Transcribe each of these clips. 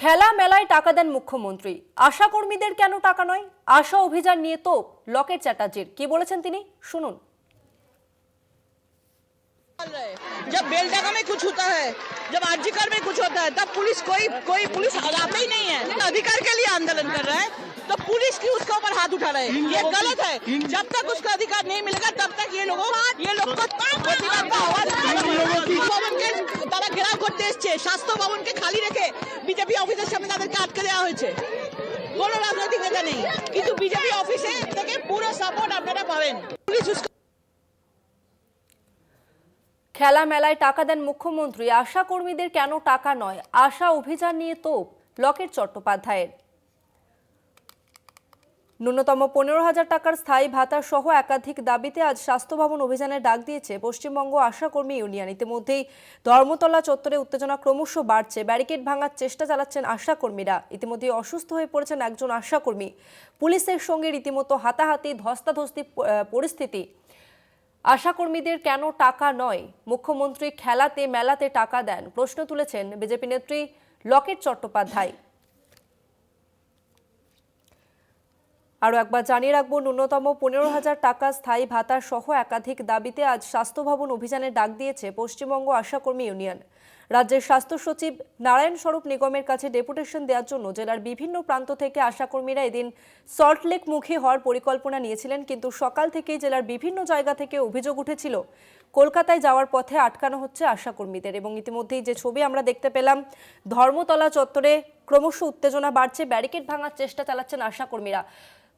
খেলা মেলায় টাকা দেন মুখ্যমন্ত্রী, আশা কর্মীদের কেন টাকা নয়? আশা অভিযান নিয়ে তো লকেট চ্যাটার্জির কি বলেছেন তিনি, শুনুন। जब बेलडांगा में कुछ होता है, जब आरजीकर में कुछ होता है, तब पुलिस कोई पुलिस आता ही नहीं है। अधिकार के लिए आंदोलन कर रहा है तो पुलिस की उसके ऊपर हाथ उठा रहे हैं, ये गलत है। जब तक उसका अधिकार नहीं मिलेगा तब तक ये लोग को प्रतिवाद का आवाज ভবন কে তারা ঘেরাও করতে এসেছে, স্বাস্থ্য ভবনকে খালি রেখে বিজেপি অফিসের সামনে তাদেরকে আটকে দেওয়া হয়েছে। কোনো রাজনৈতিক নেতা নেই, কিন্তু বিজেপি অফিসে থেকে পুরো সাপোর্ট আপনারা পাবেন। পুলিশ খেলা মেলায় টাকা দেন মুখ্যমন্ত্রী, আশা কর্মীদের কেন টাকা নয়? আশা অভিযান নিয়ে তো লকেট চট্টোপাধ্যায়ের। ন্যূনতম 15,000 টাকার স্থায়ী ভাতা সহ একাধিক দাবিতে আজ স্বাস্থ্য ভবন অভিযানের ডাক দিয়েছে পশ্চিমবঙ্গ আশা কর্মী ইউনিয়ন। ইতিমধ্যেই ধর্মতলা চত্বরে উত্তেজনা ক্রমশ বাড়ছে, ব্যারিকেড ভাঙার চেষ্টা চালাচ্ছেন আশা কর্মীরা। ইতিমধ্যে অসুস্থ হয়ে পড়েছেন একজন আশা কর্মী, পুলিশের সঙ্গে রীতিমতো হাতাহাতি ধস্তাধস্তি পরিস্থিতি। আশা কর্মীদের কেন টাকা নয়? মুখ্যমন্ত্রী খেলাতে মেলাতে টাকা দেন, প্রশ্ন তুলেছেন বিজেপি নেত্রী লকেট চট্টোপাধ্যায়। আরও একবার জানিয়ে রাখবো, ন্যূনতম 15,000 টাকা স্থায়ী ভাতা সহ একাধিক দাবিতে আজ স্বাস্থ্য ভবন অভিযানের ডাক দিয়েছে পশ্চিমবঙ্গ আশা কর্মী ইউনিয়ন। রাজ্যের স্বাস্থ্য সচিব নারায়ণ স্বরূপ নিগমের কাছে ডেপুটেশন দেওয়ার জন্য জেলার বিভিন্ন প্রান্ত থেকে আশাকর্মীরা এদিন সল্টলেক মুখী হওয়ার পরিকল্পনা নিয়েছিলেন, কিন্তু সকাল থেকেই জেলার বিভিন্ন জায়গা থেকে অভিযোগ উঠেছিল কলকাতায় যাওয়ার পথে আটকানো হচ্ছে আশাকর্মীদের। এবং ইতিমধ্যেই যে ছবি আমরা দেখতে পেলাম, ধর্মতলা চত্বরে ক্রমশ উত্তেজনা বাড়ছে, ব্যারিকেড ভাঙার চেষ্টা চালাচ্ছেন আশাকর্মীরা।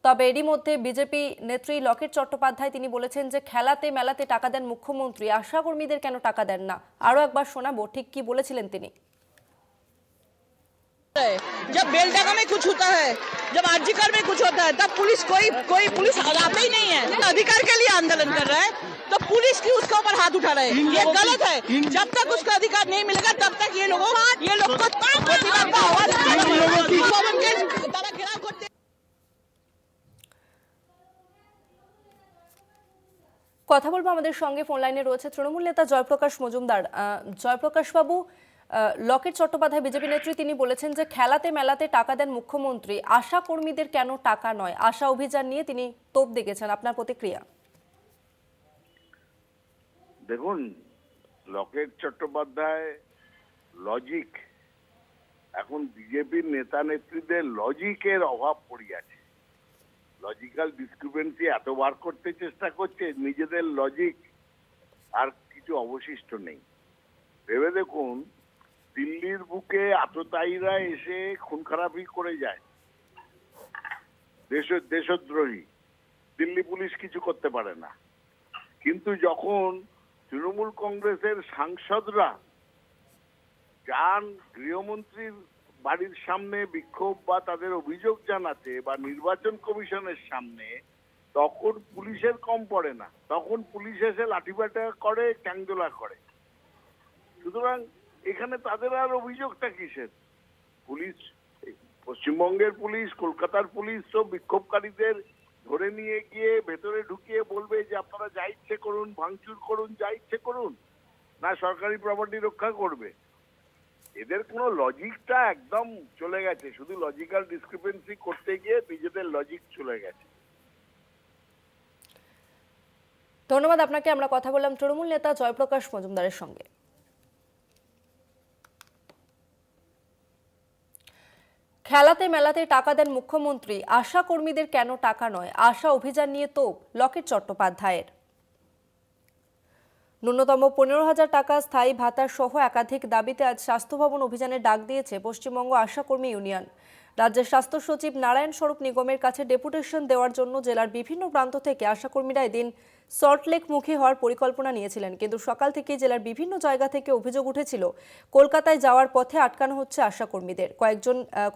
তবে এরই মধ্যে বিজেপি নেত্রী লকেট চট্টোপাধ্যায় তিনি বলেছেন যে খেলাতে মেলাতে টাকা দেন মুখ্যমন্ত্রী, আশা কর্মীদের কেন টাকা দেন না। আরো একবার শোনাবো ঠিক কি বলেছিলেন তিনি। जब बेलडांगा में कुछ होता है, जब आरजीकर में कुछ होता है, तब पुलिस कोई पुलिस आता ही नहीं है। अधिकार के लिए आंदोलन कर रहा है तो पुलिस की उसके ऊपर हाथ उठा रहे हैं, ये गलत है। जब तक उसका अधिकार नहीं मिलेगा तब तक ये लोग को प्रतिवाद का आवाज भवन के तारा घेराव करते। কথা বলবো, আমাদের সঙ্গে ফোন লাইনে রয়েছে তৃণমূল নেতা জয়প্রকাশ মজুমদার। জয়প্রকাশ বাবু, লকেট চট্টোপাধ্যায় বিজেপি নেত্রী তিনি বলেছেন যে খেলাতে মেলাতে টাকা দেন মুখ্যমন্ত্রী, আশা কর্মীদের কেন টাকা নয়? আশা অভিযান নিয়ে তিনি তোপ দেখেছেন, আপনার প্রতিক্রিয়া? দেখুন, লকেট চট্টোপাধ্যায় লজিক, এখন বিজেপির নেতা নেত্রীদের লজিকের অভাব পড়িয়াছে। লজিক্যাল ডিসক্রিপেন্সি এত বার করতে চেষ্টা করছে, নিজেদের লজিক আর কিছু অবশিষ্ট নেই। ভেবে দেখুন, দিল্লির বুকে আততায়ীরা এসে খুন খারাপি করে যায়, দেশদ্রোহী, দিল্লি পুলিশ কিছু করতে পারে না। কিন্তু যখন তৃণমূল কংগ্রেসের সাংসদরা যান গৃহমন্ত্রীর বাড়ির সামনে বিক্ষোভ বা তাদের অভিযোগ জানাতে বা নির্বাচন কমিশনের সামনে, তখন পুলিশের কম পড়ে না, তখন পুলিশ এসে লাঠিপেটা করে, ক্যাংদোলা করে। সুতরাং এখানে তাদের আর অভিযোগটা কিসের? পুলিশ, পশ্চিমবঙ্গের পুলিশ, কলকাতার পুলিশ সব বিক্ষোভকারীদের ধরে নিয়ে গিয়ে ভেতরে ঢুকিয়ে বলবে যে আপনারা যা ইচ্ছে করুন, ভাঙচুর করুন, যা ইচ্ছে করুন, না সরকারি প্রপার্টি রক্ষা করবে? এদের কোনো লজিকটা একদম চলে গেছে, শুধু লজিক্যাল ডিসক্রিপেন্সি করতে গিয়ে নিজেদের লজিক চলে গেছে। ধন্যবাদ আপনাকে। আমরা কথা বললাম তৃণমূল নেতা জয়প্রকাশ মজুমদারের সঙ্গে। খেলাতে মেলাতে টাকা দেন মুখ্যমন্ত্রী, আশা কর্মীদের কেন টাকা নয়? আশা অভিযান নিয়ে তো লকেট চট্টোপাধ্যায়ের। ন্যূনতম 15,000 টাকা স্থায়ী ভাতা সহ একাধিক দাবিতে আজ স্বাস্থ্য ভবন অভিযানের ডাক দিয়েছে পশ্চিমবঙ্গ আশা কর্মী ইউনিয়ন। রাজ্যের স্বাস্থ্য সচিব নারায়ণ স্বরূপ নিগমের কাছে ডেপুটেশন দেওয়ার জন্য জেলার বিভিন্ন প্রান্ত থেকে আশাকর্মীরা এদিন সল্টলেক মুখী হওয়ার পরিকল্পনা নিয়েছিলেন, কিন্তু সকাল থেকেই জেলার বিভিন্ন জায়গা থেকে অভিযোগ উঠেছিল কলকাতায় যাওয়ার পথে আটকানো হচ্ছে আশাকর্মীদের।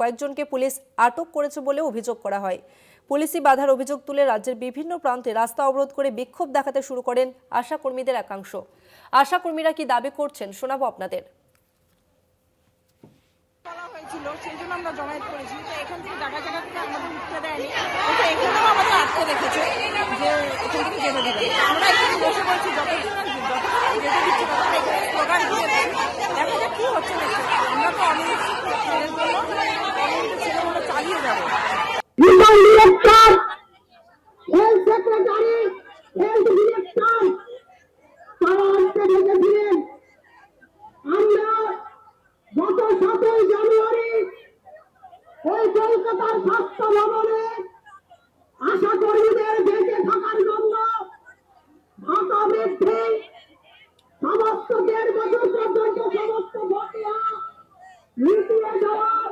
কয়েকজনকে পুলিশ আটক করেছে বলে অভিযোগ করা হয়। পুলিশি বাধার অভিযোগ তুলে রাজ্যের বিভিন্ন প্রান্তে রাস্তা অবরোধ করে বিক্ষোভ দেখাতে শুরু করেন আশাকর্মীদের একাংশ। আশাকর্মীরা কি দাবি করছেন শোনাবো আপনাদের। সেই জন্য আমরা জমায়েত করেছি, তো এখান থেকে জায়গা জায়গা থেকে আমাদের উঠতে দেয়নি, এখানেও আমাদের আটকে রেখেছে যে এখান থেকে যেতে দেবে। আমরা এখানে বসে বলছি যতদিন যেতে দিচ্ছে ততদিন স্লোগান দিয়ে দেখা যাক কি হচ্ছে। আমরা তো অনেক 7ই জানুয়ারি ওই কলকাতার স্বাস্থ্য ভবনে আশা কর্মীদের বেঁচে থাকার জন্য ভাতা বৃদ্ধি, সমস্ত 1.5 বছর পর্যন্ত সমস্ত বকেয়া মিটিয়ে দেওয়ার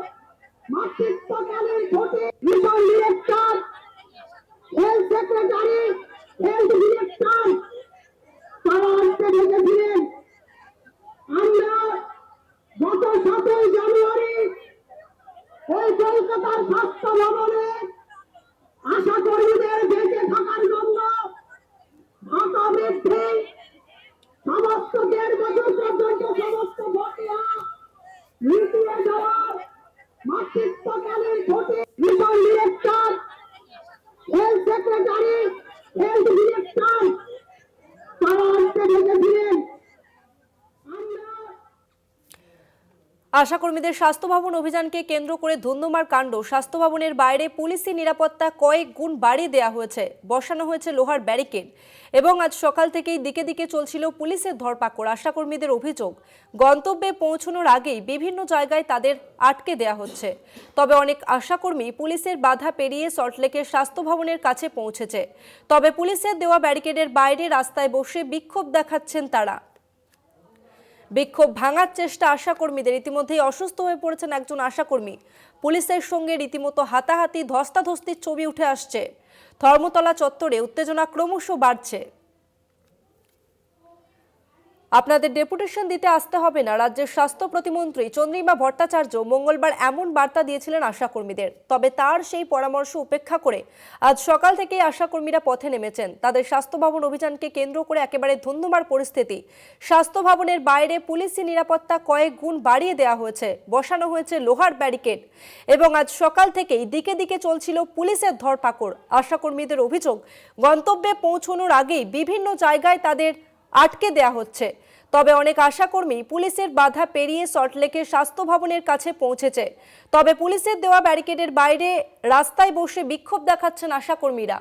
মাতৃত্বকালীন ছুটি, mission director, health secretary, health director তারা আজকে ডেকেছিলেন। আমরা গত 7ই জানুয়ারি ওই কলকাতার স্বাস্থ্য ভবনে আশা কর্মীদের বেঁচে থাকার জন্য ভাতা বৃদ্ধি, সমস্ত 1.5 বছর পর্যন্ত সমস্ত বকেয়া মিটিয়ে দেওয়ার মাতৃত্বকালীন ছুটি, mission director, health secretary, health director তারা আজকে ডেকেছিলেন। আশা কর্মীদের স্বাস্থ্য ভবন অভিযানকে কেন্দ্র করে ধুন্ধুমার কাণ্ড। স্বাস্থ্য ভবনের বাইরে পুলিশি নিরাপত্তা কয়েক গুণ বাড়িয়ে দেওয়া হয়েছে, বসানো হয়েছে লোহার ব্যারিকেড এবং আজ সকাল থেকেই দিকে দিকে চলছিল পুলিশের ধরপাকড়। আশা কর্মীদের অভিযোগ, গন্তব্যে পৌঁছানোর আগেই বিভিন্ন জায়গায় তাদের আটকে দেওয়া হচ্ছে। তবে অনেক আশাকর্মী পুলিশের বাধা পেরিয়ে সল্টলেকের স্বাস্থ্য ভবনের কাছে পৌঁছেছে। তবে পুলিশের দেওয়া ব্যারিকেডের বাইরে রাস্তায় বসে বিক্ষোভ দেখাচ্ছেন তারা। বিক্ষোভ ভাঙার চেষ্টা আশাকর্মীদের। ইতিমধ্যেই অসুস্থ হয়ে পড়েছেন একজন আশাকর্মী। পুলিশের সঙ্গে রীতিমতো হাতাহাতি, ধস্তাধস্তির ছবি উঠে আসছে। ধর্মতলা চত্বরে উত্তেজনা ক্রমশ বাড়ছে। আপনাদের ডেপুটেশন দিতে আসতে হবে না, রাজ্যের স্বাস্থ্য প্রতিমন্ত্রী চন্দ্রিমা ভট্টাচার্য মঙ্গলবার এমন বার্তা দিয়েছিলেন আশাকর্মীদের। তবে তার সেই পরামর্শ উপেক্ষা করে আজ সকাল থেকেই আশাকর্মীরা পথে নেমেছেন। তাদের স্বাস্থ্য ভবন অভিযানকে কেন্দ্র করে একেবারে ধুন্ধুমার পরিস্থিতি। স্বাস্থ্য ভবনের বাইরে পুলিশি নিরাপত্তা কয়েক গুণ বাড়িয়ে দেওয়া হয়েছে, বসানো হয়েছে লোহার ব্যারিকেড এবং আজ সকাল থেকেই দিকে দিকে চলছিল পুলিশের ধরপাকড়। আশাকর্মীদের অভিযোগ, গন্তব্যে পৌঁছানোর আগেই বিভিন্ন জায়গায় তাদের আটকে দেয়া হচ্ছে। তবে অনেক আশাকর্মী পুলিশের বাধা পেরিয়ে সল্টলেকের স্বাস্থ্য ভবনের কাছে পৌঁছেছে। তবে পুলিশের দেওয়া ব্যারিকেডের বাইরে রাস্তায় বসে বিক্ষোভ দেখাচ্ছেন আশাকর্মীরা।